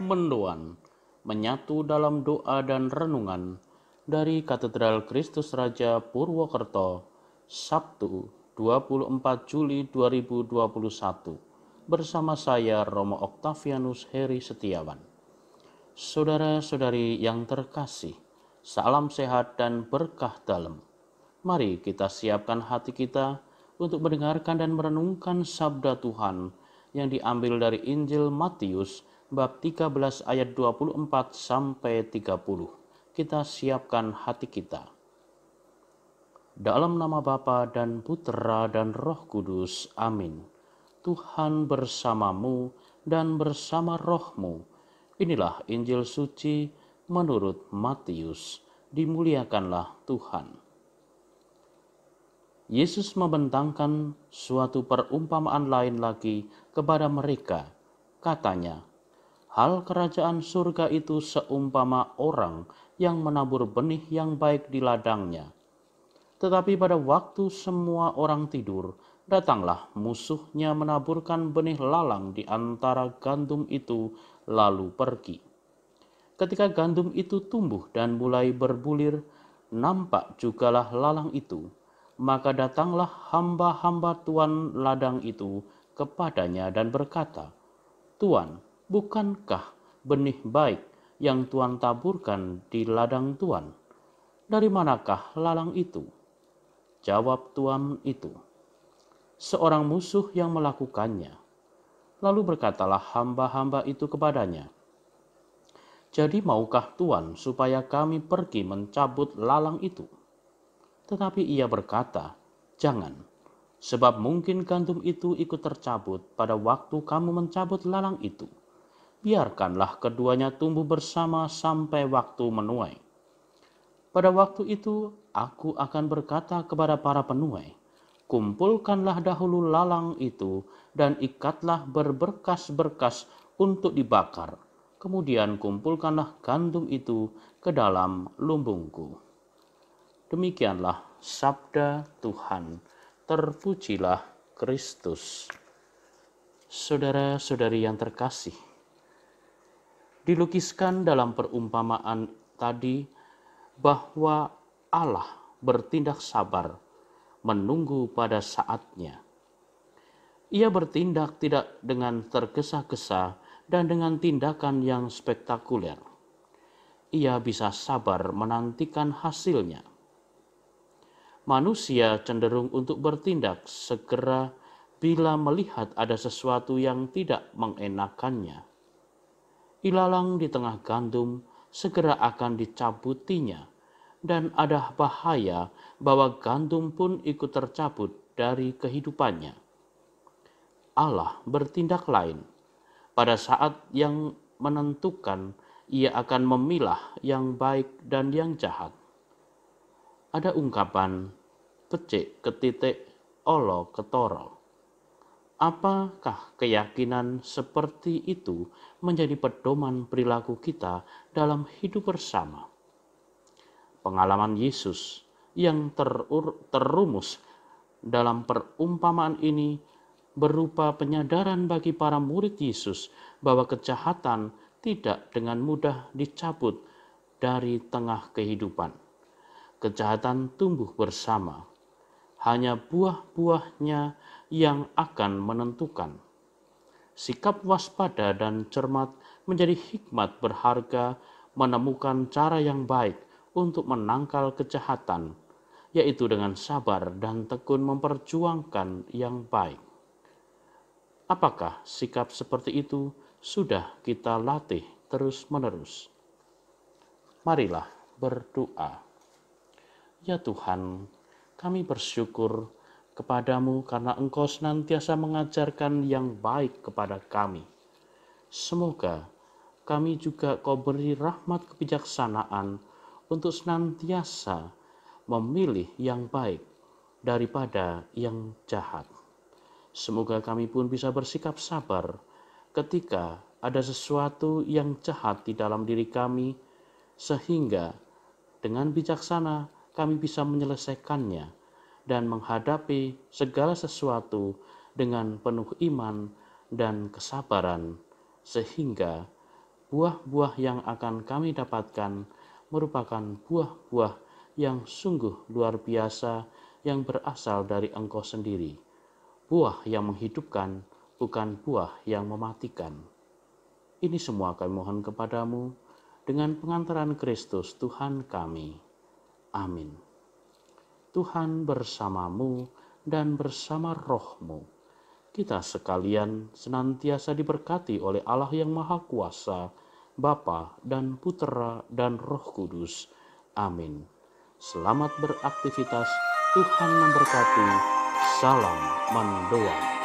Mendoan menyatu dalam doa dan renungan dari Katedral Kristus Raja Purwokerto, Sabtu 24 Juli 2021, bersama saya Romo Octavianus Heri Setiawan. Saudara-saudari yang terkasih, salam sehat dan berkah dalam. Mari kita siapkan hati kita untuk mendengarkan dan merenungkan sabda Tuhan yang diambil dari Injil Matius bab 13 ayat 24 sampai 30. Kita siapkan hati kita. Dalam nama Bapa dan Putera dan Roh Kudus. Amin. Tuhan bersamamu dan bersama rohmu. Inilah Injil suci menurut Matius. Dimuliakanlah Tuhan. Yesus membentangkan suatu perumpamaan lain lagi kepada mereka. Katanya, hal kerajaan surga itu seumpama orang yang menabur benih yang baik di ladangnya. Tetapi pada waktu semua orang tidur, datanglah musuhnya menaburkan benih lalang di antara gandum itu lalu pergi. Ketika gandum itu tumbuh dan mulai berbulir, nampak jugalah lalang itu. Maka datanglah hamba-hamba tuan ladang itu kepadanya dan berkata, Tuan, bukankah benih baik yang Tuan taburkan di ladang Tuan? Dari manakah lalang itu? Jawab tuan itu, seorang musuh yang melakukannya. Lalu berkatalah hamba-hamba itu kepadanya, jadi maukah Tuan supaya kami pergi mencabut lalang itu? Tetapi ia berkata, jangan, sebab mungkin gandum itu ikut tercabut pada waktu kamu mencabut lalang itu. Biarkanlah keduanya tumbuh bersama sampai waktu menuai. Pada waktu itu aku akan berkata kepada para penuai, kumpulkanlah dahulu lalang itu dan ikatlah berberkas-berkas untuk dibakar. Kemudian kumpulkanlah gandum itu ke dalam lumbungku. Demikianlah sabda Tuhan. Terpujilah Kristus. Saudara-saudari yang terkasih, dilukiskan dalam perumpamaan tadi bahwa Allah bertindak sabar, menunggu pada saatnya. Ia bertindak tidak dengan tergesa-gesa dan dengan tindakan yang spektakuler. Ia bisa sabar menantikan hasilnya. Manusia cenderung untuk bertindak segera bila melihat ada sesuatu yang tidak mengenakannya. Ilalang di tengah gandum segera akan dicabutinya, dan ada bahaya bahwa gandum pun ikut tercabut dari kehidupannya. Allah bertindak lain. Pada saat yang menentukan, ia akan memilah yang baik dan yang jahat. Ada ungkapan, pecik ketitik, olo ketoro. Apakah keyakinan seperti itu menjadi pedoman perilaku kita dalam hidup bersama? Pengalaman Yesus yang terumus dalam perumpamaan ini berupa penyadaran bagi para murid Yesus bahwa kejahatan tidak dengan mudah dicabut dari tengah kehidupan. Kejahatan tumbuh bersama. Hanya buah-buahnya yang akan menentukan. Sikap waspada dan cermat menjadi hikmat berharga menemukan cara yang baik untuk menangkal kejahatan, yaitu dengan sabar dan tekun memperjuangkan yang baik. Apakah sikap seperti itu sudah kita latih terus-menerus? Marilah berdoa. Ya Tuhan, kami bersyukur kepadamu karena Engkau senantiasa mengajarkan yang baik kepada kami. Semoga kami juga Kau beri rahmat kebijaksanaan untuk senantiasa memilih yang baik daripada yang jahat. Semoga kami pun bisa bersikap sabar ketika ada sesuatu yang jahat di dalam diri kami, sehingga dengan bijaksana kami bisa menyelesaikannya dan menghadapi segala sesuatu dengan penuh iman dan kesabaran, sehingga Buah-buah yang akan kami dapatkan merupakan buah-buah yang sungguh luar biasa yang berasal dari Engkau sendiri. Buah yang menghidupkan, bukan buah yang mematikan. Ini semua kami mohon kepadamu dengan pengantaran Kristus Tuhan kami. Amin. Tuhan bersamamu dan bersama rohmu. Kita sekalian senantiasa diberkati oleh Allah yang Maha Kuasa, Bapa dan Putera dan Roh Kudus. Amin. Selamat beraktivitas, Tuhan memberkati. Salam mendoa.